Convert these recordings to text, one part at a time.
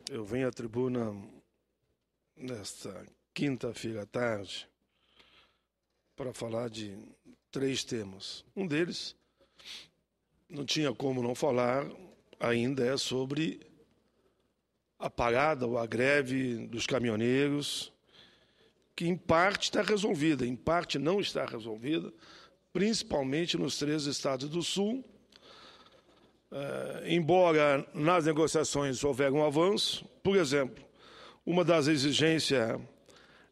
Eu venho à tribuna nesta quinta-feira à tarde para falar de 3 temas. Um deles, não tinha como não falar, ainda é sobre a parada ou a greve dos caminhoneiros, que em parte está resolvida, em parte não está resolvida, principalmente nos 3 estados do Sul. Embora nas negociações houver um avanço, por exemplo, uma das exigências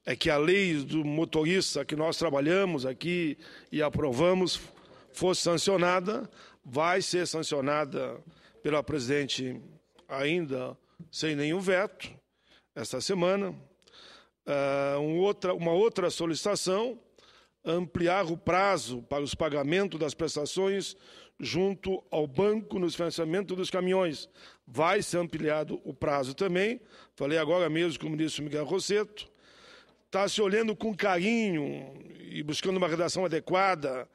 é que a lei do motorista que nós trabalhamos aqui e aprovamos fosse sancionada, vai ser sancionada pela presidente ainda sem nenhum veto, esta semana. Uma outra solicitação, ampliar o prazo para os pagamentos das prestações junto ao banco no financiamento dos caminhões. Vai ser ampliado o prazo também. Falei agora mesmo com o ministro Miguel Rossetto. Está se olhando com carinho e buscando uma redação adequada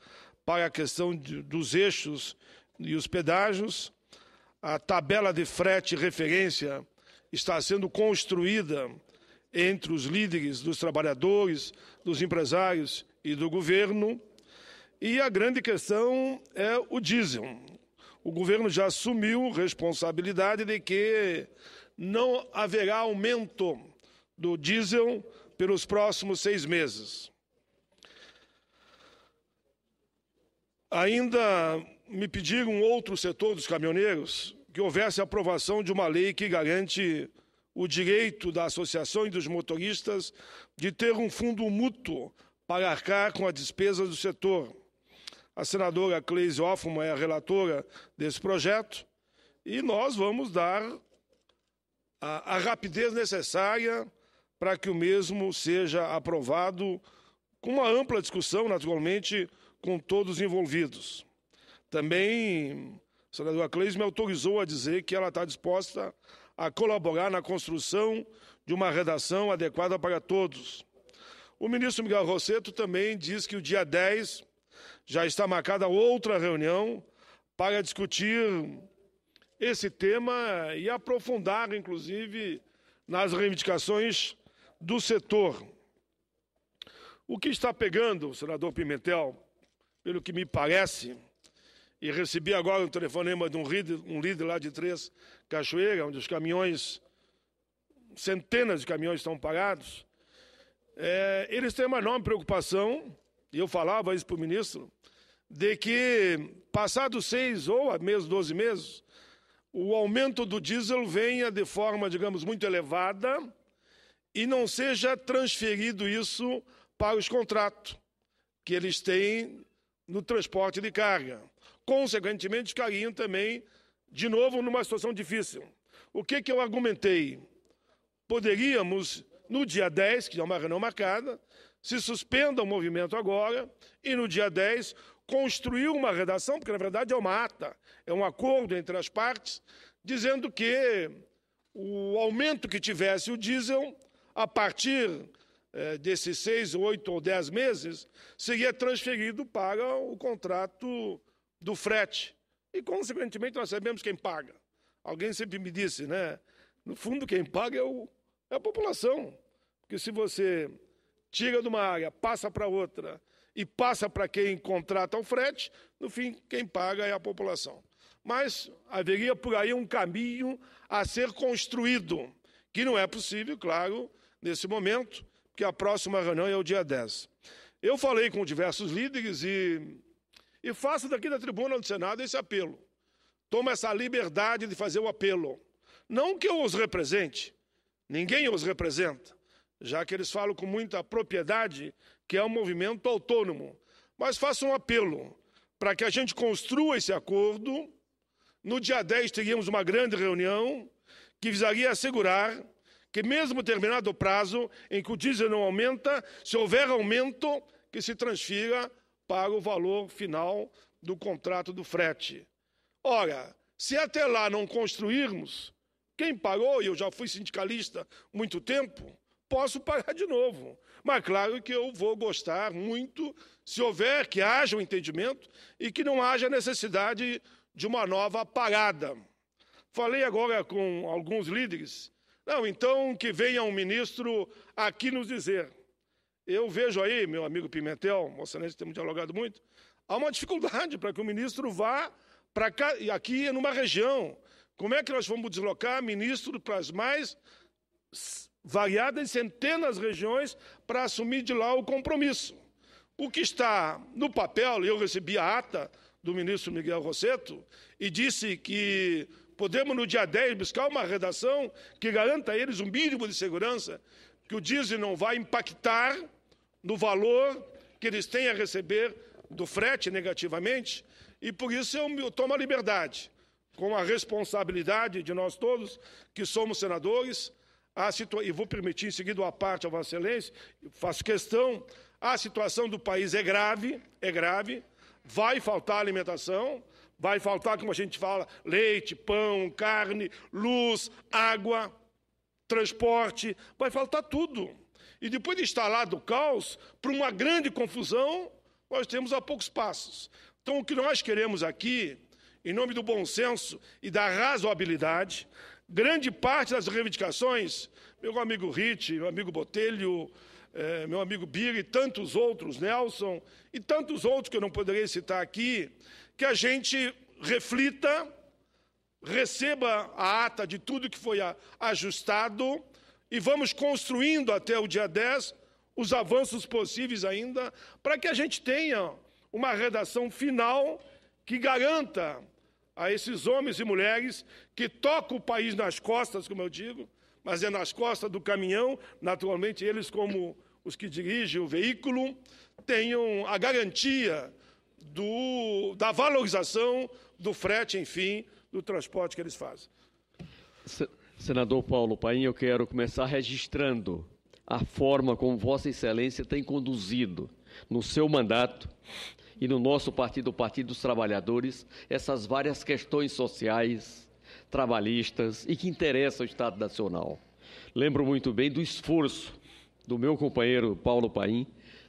para a questão dos eixos e os pedágios. A tabela de frete referência está sendo construída entre os líderes dos trabalhadores, dos empresários e do governo. E a grande questão é o diesel. O governo já assumiu responsabilidade de que não haverá aumento do diesel pelos próximos 6 meses. Ainda me pediram um outro setor dos caminhoneiros que houvesse aprovação de uma lei que garante o direito da associação e dos motoristas de ter um fundo mútuo para arcar com a despesa do setor. A senadora Cleise Hoffmann é a relatora desse projeto e nós vamos dar a rapidez necessária para que o mesmo seja aprovado com uma ampla discussão, naturalmente, com todos os envolvidos. Também a senadora Cleise me autorizou a dizer que ela está disposta a colaborar na construção de uma redação adequada para todos. O ministro Miguel Rossetto também diz que o dia 10 já está marcada outra reunião para discutir esse tema e aprofundar, inclusive, nas reivindicações do setor. O que está pegando, senador Pimentel, pelo que me parece, e recebi agora um telefonema de um líder lá de Três Cachoeiras, onde os caminhões, centenas de caminhões estão parados, eles têm uma enorme preocupação, e eu falava isso para o ministro, de que, passados 6 ou mesmo 12 meses, o aumento do diesel venha de forma, digamos, muito elevada e não seja transferido isso para os contratos que eles têm no transporte de carga. Consequentemente, ficariam também, de novo, numa situação difícil. O que eu argumentei? Poderíamos, no dia 10, que é uma reunião marcada, se suspenda o movimento agora e, no dia 10, construir uma redação, porque, na verdade, é uma ata, é um acordo entre as partes, dizendo que o aumento que tivesse o diesel, a partir desses 6, 8 ou 10 meses, seria transferido para o contrato do frete. E, consequentemente, nós sabemos quem paga. Alguém sempre me disse, né? No fundo, quem paga é a população. Porque se você tira de uma área, passa para outra e passa para quem contrata o frete, no fim, quem paga é a população. Mas haveria por aí um caminho a ser construído, que não é possível, claro, nesse momento, porque a próxima reunião é o dia 10. Eu falei com diversos líderes e faço daqui da tribuna do Senado esse apelo. Tomo essa liberdade de fazer o apelo. Não que eu os represente, ninguém os representa, já que eles falam com muita propriedade que é um movimento autônomo. Mas faço um apelo para que a gente construa esse acordo. No dia 10 teríamos uma grande reunião que visaria assegurar que, mesmo terminado o prazo em que o diesel não aumenta, se houver aumento, que se transfira para o valor final do contrato do frete. Ora, se até lá não construirmos, quem pagou, e eu já fui sindicalista há muito tempo, posso pagar de novo. Mas claro que eu vou gostar muito se houver que haja um entendimento e que não haja necessidade de uma nova parada. Falei agora com alguns líderes Não, então que venha um ministro aqui nos dizer. Eu vejo aí, meu amigo Pimentel, Vossa Excelência, temos dialogado muito, há uma dificuldade para que o ministro vá para cá, e aqui numa região. Como é que nós vamos deslocar ministro para as mais variadas centenas de regiões para assumir de lá o compromisso? O que está no papel, eu recebi a ata do ministro Miguel Rossetto e disse que podemos no dia 10 buscar uma redação que garanta a eles um mínimo de segurança, que o diesel não vai impactar no valor que eles têm a receber do frete negativamente, e por isso eu tomo a liberdade, com a responsabilidade de nós todos, que somos senadores, e vou permitir em seguida a parte a Vossa Excelência, faço questão, a situação do país é grave, vai faltar alimentação, vai faltar, como a gente fala, leite, pão, carne, luz, água, transporte, vai faltar tudo. E depois de instalado o caos, para uma grande confusão, nós temos a poucos passos. Então, o que nós queremos aqui, em nome do bom senso e da razoabilidade, grande parte das reivindicações, meu amigo Rit, meu amigo Botelho, meu amigo Bira e tantos outros, Nelson, e tantos outros que eu não poderei citar aqui, que a gente reflita, receba a ata de tudo que foi ajustado e vamos construindo até o dia 10 os avanços possíveis ainda, para que a gente tenha uma redação final que garanta a esses homens e mulheres que tocam o país nas costas, como eu digo, mas é nas costas do caminhão, naturalmente eles, como os que dirigem o veículo, tenham a garantia da valorização do frete, enfim, do transporte que eles fazem. Senador Paulo Paim, eu quero começar registrando a forma como Vossa Excelência tem conduzido no seu mandato e no nosso partido, o Partido dos Trabalhadores, essas várias questões sociais, trabalhistas e que interessam o Estado Nacional. Lembro muito bem do esforço do meu companheiro Paulo Paim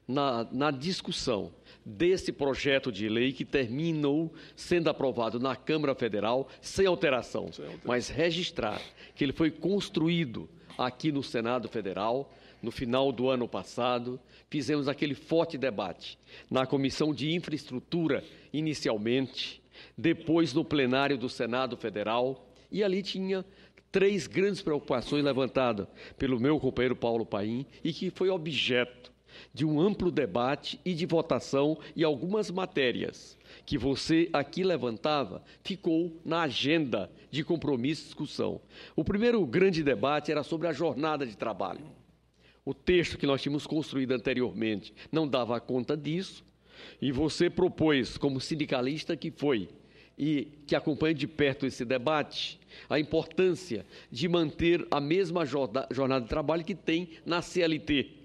na discussão desse projeto de lei que terminou sendo aprovado na Câmara Federal sem alteração, mas registrar que ele foi construído aqui no Senado Federal no final do ano passado. Fizemos aquele forte debate na Comissão de Infraestrutura inicialmente, depois no plenário do Senado Federal, e ali tinha 3 grandes preocupações levantadas pelo meu companheiro Paulo Paim e que foi objeto de um amplo debate e de votação, e algumas matérias que você aqui levantava ficou na agenda de compromisso e discussão. O primeiro grande debate era sobre a jornada de trabalho. O texto que nós tínhamos construído anteriormente não dava conta disso, e você propôs, como sindicalista que foi, e que acompanha de perto esse debate, a importância de manter a mesma jornada de trabalho que tem na CLT.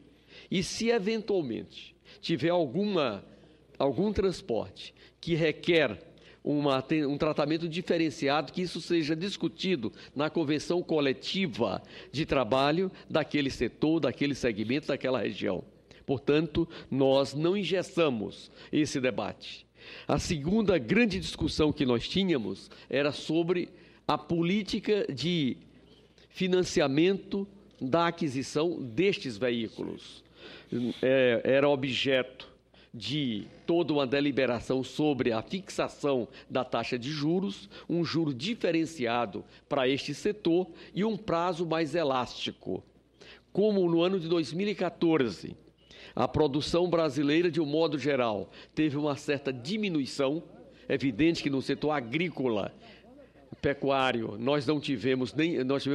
E se eventualmente tiver algum transporte que requer um tratamento diferenciado, que isso seja discutido na convenção coletiva de trabalho daquele setor, daquele segmento, daquela região. Portanto, nós não engessamos esse debate. A segunda grande discussão que nós tínhamos era sobre a política de financiamento da aquisição destes veículos. Era objeto de toda uma deliberação sobre a fixação da taxa de juros, um juro diferenciado para este setor e um prazo mais elástico. Como no ano de 2014, a produção brasileira, de um modo geral, teve uma certa diminuição, evidente que no setor agrícola, pecuário, nós tivemos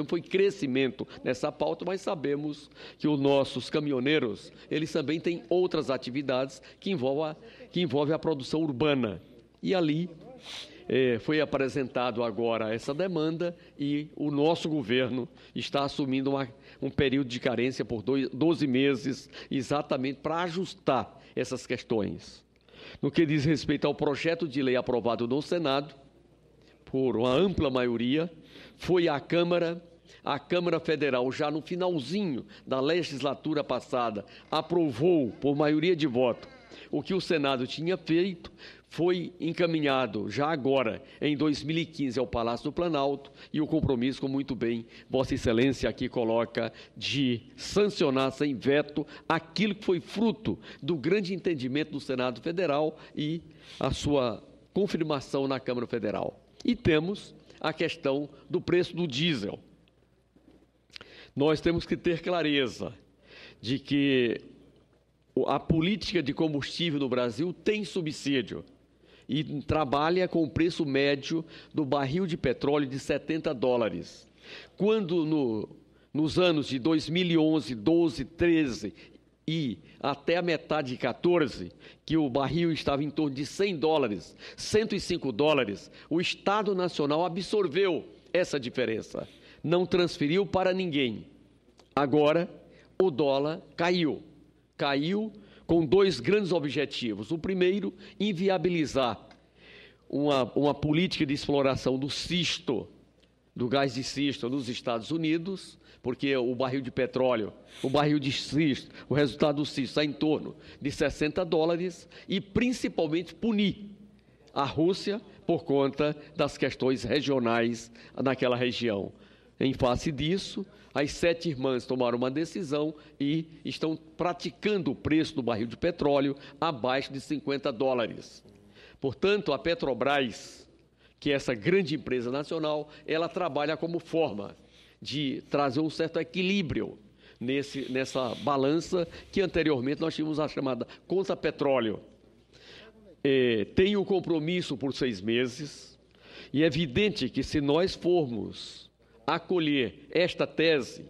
foi crescimento nessa pauta, mas sabemos que os nossos caminhoneiros, eles também têm outras atividades que envolvem a produção urbana. E ali foi apresentado agora essa demanda e o nosso governo está assumindo um período de carência por 12 meses, exatamente para ajustar essas questões. No que diz respeito ao projeto de lei aprovado no Senado, por uma ampla maioria, foi à Câmara. A Câmara Federal, já no finalzinho da legislatura passada, aprovou, por maioria de voto, O que o Senado tinha feito foi encaminhado já agora, em 2015, ao Palácio do Planalto, e o compromisso, como muito bem Vossa Excelência aqui coloca, de sancionar sem veto aquilo que foi fruto do grande entendimento do Senado Federal e a sua confirmação na Câmara Federal. E temos a questão do preço do diesel. Nós temos que ter clareza de que a política de combustível no Brasil tem subsídio e trabalha com o preço médio do barril de petróleo de $70. Quando nos anos de 2011, 12, 13 e até a metade de 14, que o barril estava em torno de $100, $105, o Estado Nacional absorveu essa diferença, não transferiu para ninguém. Agora, o dólar caiu com dois grandes objetivos. O primeiro, inviabilizar uma política de exploração do xisto, do gás de xisto nos Estados Unidos, porque o barril de petróleo, o barril de xisto, o resultado do xisto está em torno de $60 e principalmente punir a Rússia por conta das questões regionais naquela região. Em face disso, as 7 irmãs tomaram uma decisão e estão praticando o preço do barril de petróleo abaixo de $50. Portanto, a Petrobras, que é essa grande empresa nacional, ela trabalha como forma de trazer um certo equilíbrio nessa balança que anteriormente nós tínhamos a chamada conta petróleo. Tem o compromisso por 6 meses e é evidente que se nós formos acolher esta tese,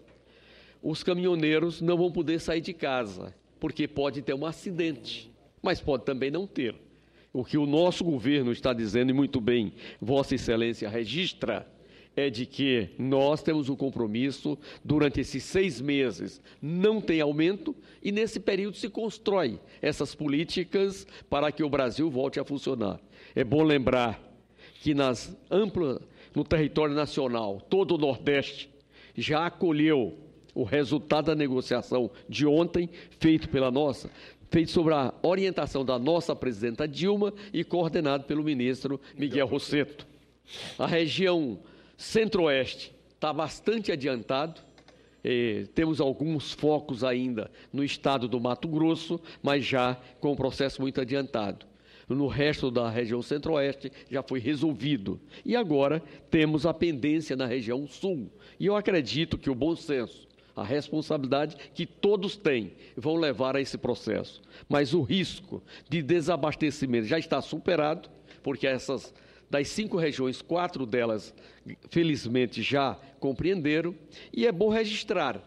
os caminhoneiros não vão poder sair de casa, porque pode ter um acidente, mas pode também não ter. O que o nosso governo está dizendo, e muito bem, Vossa Excelência registra, é de que nós temos um compromisso, durante esses 6 meses não tem aumento, e nesse período se constrói essas políticas para que o Brasil volte a funcionar. É bom lembrar que no território nacional, todo o Nordeste já acolheu o resultado da negociação de ontem, feito sob a orientação da nossa presidenta Dilma e coordenado pelo ministro Miguel Rossetto. A região Centro-Oeste está bastante adiantado, temos alguns focos ainda no estado do Mato Grosso, mas já com um processo muito adiantado. No resto da região Centro-Oeste já foi resolvido. E agora temos a pendência na região Sul. E eu acredito que o bom senso, a responsabilidade que todos têm, vão levar a esse processo. Mas o risco de desabastecimento já está superado, porque das 5 regiões, 4 delas, felizmente, já compreenderam. E é bom registrar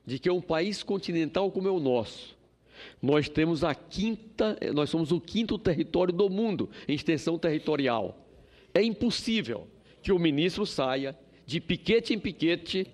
de que um país continental como é o nosso, nós somos o 5º território do mundo em extensão territorial. É impossível que o ministro saia de piquete em piquete,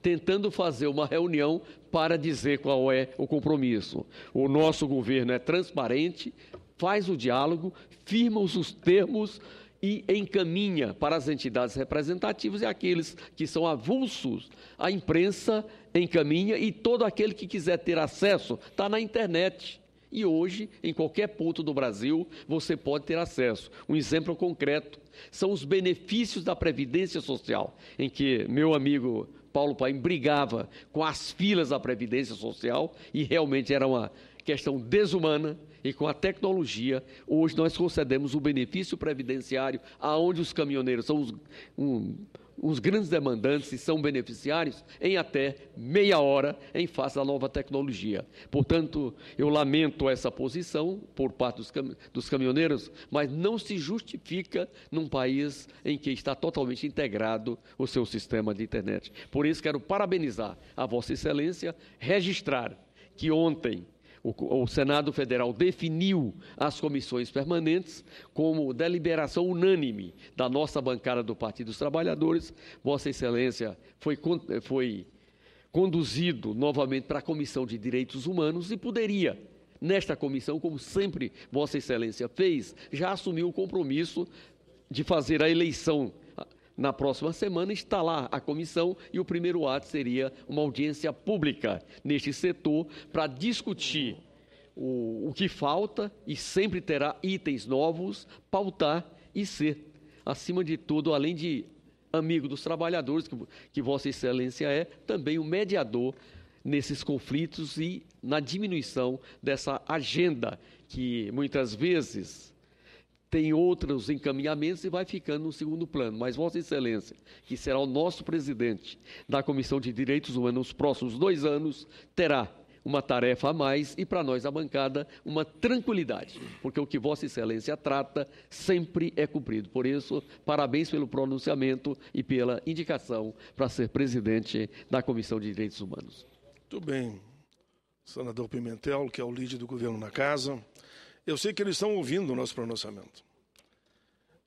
tentando fazer uma reunião para dizer qual é o compromisso. O nosso governo é transparente, faz o diálogo, firma os termos e encaminha para as entidades representativas, e aqueles que são avulsos, a imprensa encaminha, e todo aquele que quiser ter acesso está na internet. E hoje, em qualquer ponto do Brasil, você pode ter acesso. Um exemplo concreto são os benefícios da Previdência Social, em que meu amigo Paulo Paim brigava com as filas da Previdência Social, e realmente era uma questão desumana. E com a tecnologia, hoje nós concedemos o benefício previdenciário, aonde os caminhoneiros são os grandes demandantes e são beneficiários, em até meia hora, em face da nova tecnologia. Portanto, eu lamento essa posição por parte dos caminhoneiros, mas não se justifica num país em que está totalmente integrado o seu sistema de internet. Por isso, quero parabenizar a Vossa Excelência, registrar que ontem o Senado Federal definiu as comissões permanentes como deliberação unânime da nossa bancada do Partido dos Trabalhadores. Vossa Excelência foi conduzido novamente para a Comissão de Direitos Humanos e poderia, nesta comissão, como sempre Vossa Excelência fez, já assumiu o compromisso de fazer a eleição na próxima semana, instalar a comissão, e o primeiro ato seria uma audiência pública neste setor para discutir o que falta, e sempre terá itens novos, pautar e ser, acima de tudo, além de amigo dos trabalhadores, que Vossa Excelência é, também o mediador nesses conflitos e na diminuição dessa agenda que muitas vezes tem outros encaminhamentos e vai ficando no segundo plano. Mas Vossa Excelência, que será o nosso presidente da Comissão de Direitos Humanos nos próximos 2 anos, terá uma tarefa a mais e, para nós, a bancada, uma tranquilidade, porque o que Vossa Excelência trata sempre é cumprido. Por isso, parabéns pelo pronunciamento e pela indicação para ser presidente da Comissão de Direitos Humanos. Muito bem. Senador Pimentel, que é o líder do governo na casa, eu sei que eles estão ouvindo o nosso pronunciamento.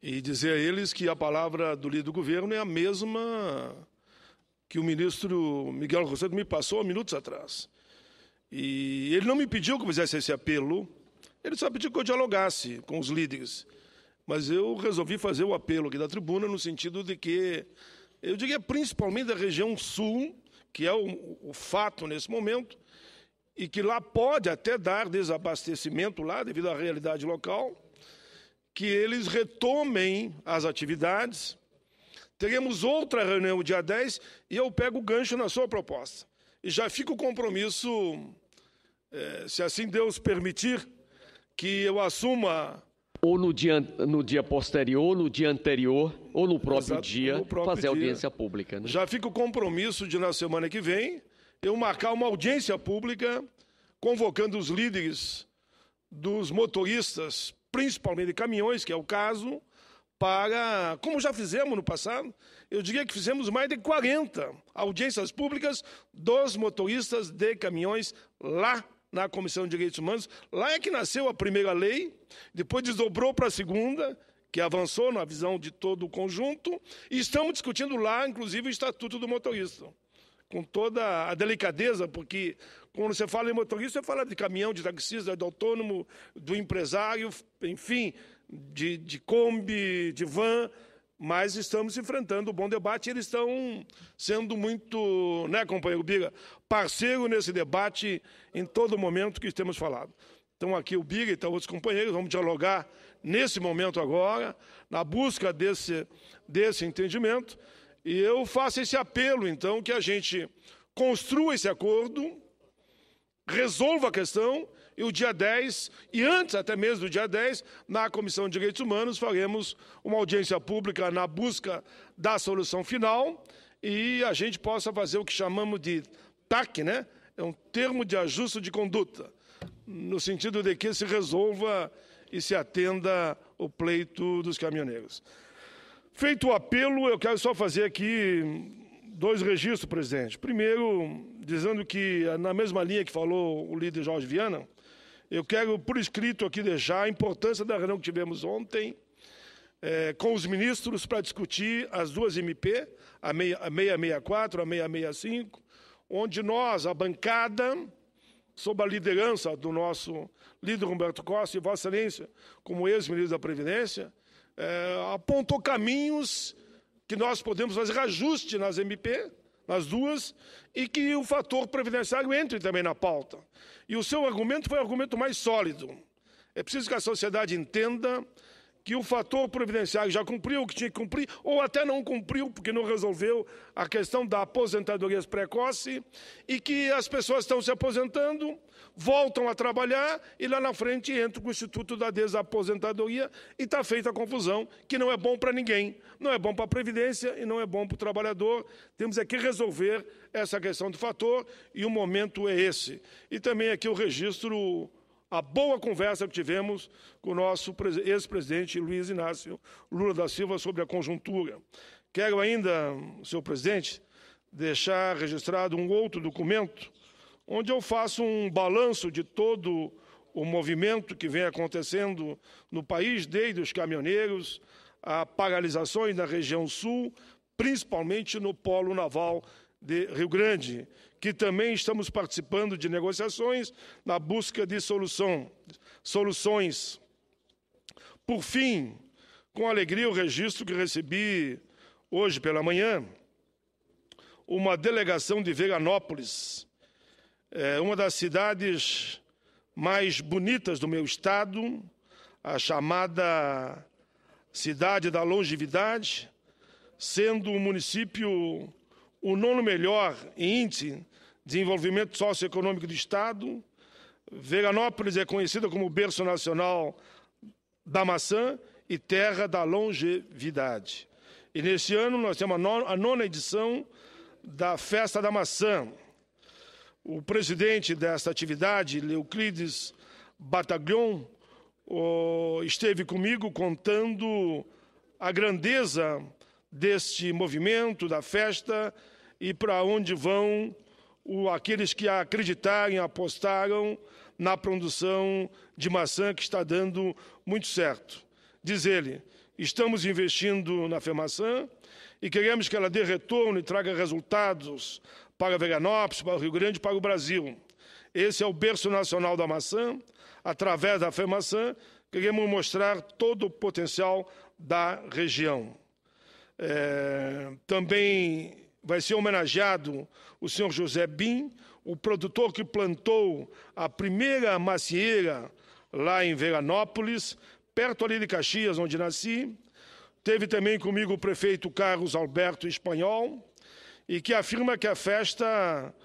E dizer a eles que a palavra do líder do governo é a mesma que o ministro Miguel Rosseto me passou há minutos atrás. E ele não me pediu que eu fizesse esse apelo, ele só pediu que eu dialogasse com os líderes. Mas eu resolvi fazer o apelo aqui da tribuna no sentido de que, eu diria principalmente da região sul, que é o fato nesse momento, e que lá pode até dar desabastecimento lá, devido à realidade local, que eles retomem as atividades. Teremos outra reunião dia 10 e eu pego o gancho na sua proposta. E já fica o compromisso, se assim Deus permitir, que eu assuma... Ou no dia posterior, no dia anterior, ou no próprio dia, fazer audiência pública. Né? Já fica o compromisso de, na semana que vem, eu marcar uma audiência pública, convocando os líderes dos motoristas, principalmente de caminhões, que é o caso, para, como já fizemos no passado, eu diria que fizemos mais de 40 audiências públicas dos motoristas de caminhões lá na Comissão de Direitos Humanos. Lá é que nasceu a primeira lei, depois desdobrou para a segunda, que avançou na visão de todo o conjunto, e estamos discutindo lá, inclusive, o Estatuto do Motorista, com toda a delicadeza, porque quando você fala em motorista, você fala de caminhão, de taxista, de autônomo, do empresário, enfim, de Kombi, de van, mas estamos enfrentando um bom debate e eles estão sendo muito, né, companheiro Biga, parceiro nesse debate em todo momento que temos falado. Então, aqui o Biga e então, outros companheiros, vamos dialogar nesse momento agora, na busca desse entendimento, e eu faço esse apelo, então, que a gente construa esse acordo, resolva a questão, e o dia 10, e antes até mesmo do dia 10, na Comissão de Direitos Humanos, faremos uma audiência pública na busca da solução final e a gente possa fazer o que chamamos de TAC, né? É um termo de ajuste de conduta, no sentido de que se resolva e se atenda o pleito dos caminhoneiros. Feito o apelo, eu quero só fazer aqui 2 registros, presidente. Primeiro, dizendo que, na mesma linha que falou o líder Jorge Viana, eu quero, por escrito, aqui deixar a importância da reunião que tivemos ontem com os ministros para discutir as 2 MP, a 664, a 665, onde nós, a bancada, sob a liderança do nosso líder Humberto Costa e Vossa Excelência, como ex-ministro da Previdência, apontou caminhos que nós podemos fazer ajuste nas MP, nas 2, e que o fator previdenciário entre também na pauta. E o seu argumento foi o argumento mais sólido. É preciso que a sociedade entenda que o fator previdenciário já cumpriu o que tinha que cumprir, ou até não cumpriu, porque não resolveu a questão da aposentadoria precoce, e que as pessoas estão se aposentando, voltam a trabalhar, e lá na frente entra o Instituto da Desaposentadoria, e está feita a confusão, que não é bom para ninguém. Não é bom para a Previdência e não é bom para o trabalhador. Temos aqui que resolver essa questão do fator, e o momento é esse. E também aqui eu registro a boa conversa que tivemos com o nosso ex-presidente Luiz Inácio Lula da Silva sobre a conjuntura. Quero ainda, senhor presidente, deixar registrado um outro documento, onde eu faço um balanço de todo o movimento que vem acontecendo no país, desde os caminhoneiros, a paralisações na região sul, principalmente no polo naval de Rio Grande, que também estamos participando de negociações na busca de soluções. Por fim, com alegria, o registro que recebi hoje pela manhã, uma delegação de Veranópolis, uma das cidades mais bonitas do meu estado, a chamada Cidade da Longevidade, sendo o município o 9º melhor em índice de desenvolvimento socioeconômico do estado. Veranópolis é conhecida como berço nacional da maçã e terra da longevidade. E neste ano nós temos a 9ª edição da Festa da Maçã. O presidente desta atividade, Leoclides Bataglion, esteve comigo contando a grandeza deste movimento, da festa, e para onde vão aqueles que acreditaram e apostaram na produção de maçã, que está dando muito certo. Diz ele, estamos investindo na FEMaçã e queremos que ela dê retorno e traga resultados para Veranópolis, para o Rio Grande e para o Brasil. Esse é o berço nacional da maçã. Através da FEMaçã, queremos mostrar todo o potencial da região. Também vai ser homenageado o senhor José Bim, o produtor que plantou a primeira macieira lá em Veranópolis, perto ali de Caxias, onde nasci. Teve também comigo o prefeito Carlos Alberto Espanhol, e que afirma que a festa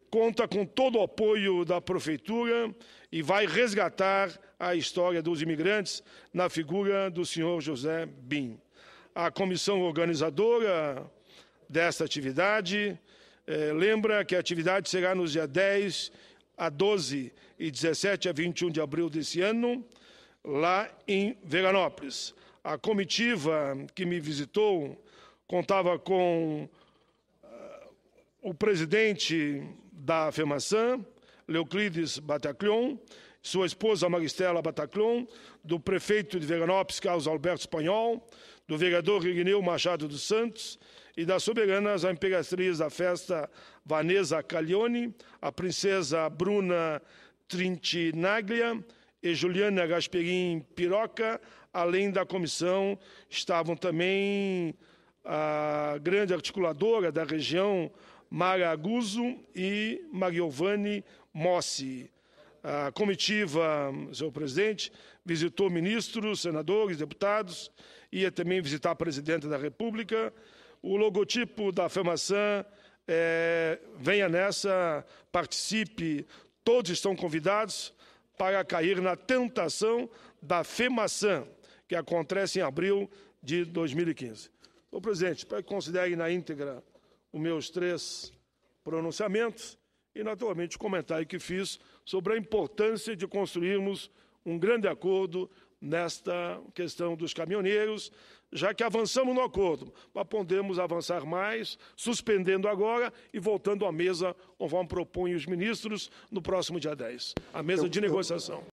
conta com todo o apoio da prefeitura e vai resgatar a história dos imigrantes na figura do senhor José Bim. A comissão organizadora desta atividade lembra que a atividade será nos dias 10 a 12 e 17 a 21 de abril desse ano, lá em Veranópolis. A comitiva que me visitou contava com o presidente da FEMaçã, Leoclides Bataglion, sua esposa Maristela Bataglion, do prefeito de Veranópolis, Carlos Alberto Espanhol, do vereador Irineu Machado dos Santos e das soberanas, a imperatriz da festa Vanessa Caglione, a princesa Bruna Trintinaglia e Juliana Gasperin Piroca. Além da comissão, estavam também a grande articuladora da região, Mara Guzzo e Mariovani Mossi. A comitiva, senhor presidente, visitou ministros, senadores, deputados, ia também visitar a presidenta da República. O logotipo da FEMaçã venha nessa, participe, todos estão convidados para cair na tentação da FEMaçã, que acontece em abril de 2015. Senhor presidente, para que considere na íntegra os meus 3 pronunciamentos e, naturalmente, o comentário que fiz sobre a importância de construirmos um grande acordo nesta questão dos caminhoneiros, já que avançamos no acordo, mas podemos avançar mais, suspendendo agora e voltando à mesa, conforme propõem os ministros, no próximo dia 10, a mesa de negociação.